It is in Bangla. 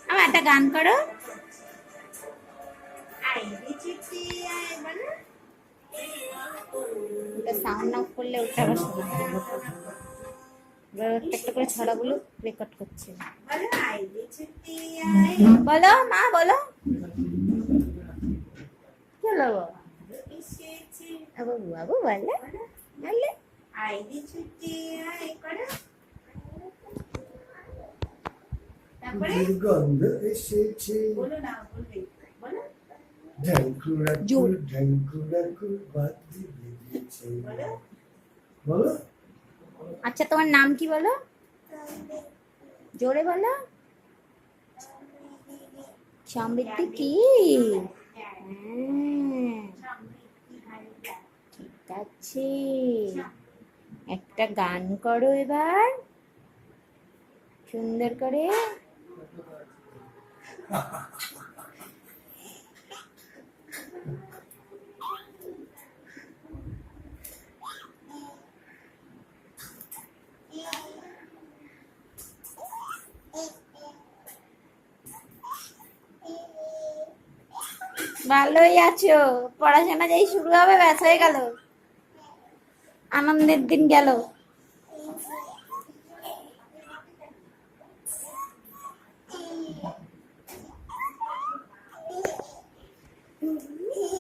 আমার একটা গান করো। ওটা সাউন্ড অফ করলে ওটা আবার শোনা যায় না। একটা একটা করে ছড়াগুলো রেকর্ড করছে। বলো মা বলো। চলো বাবু বাবু বলে বলে আইডি ছুটি আয় করো। তারপরে গন্ধ এসেছে বলো না বলবে বলো ঢাকুরাকু ঢাকুরাকু বাতি বেজেছে বলো। আচ্ছা তোমার নাম কি বলো, জোরে বলো। সমৃদ্ধি কি? ঠিক আছে, একটা গান করো এবার সুন্দর করে। ভালোই আছো, পড়াশোনা যেই শুরু হবে ব্যাস হয়ে গেল, আনন্দের দিন গেল।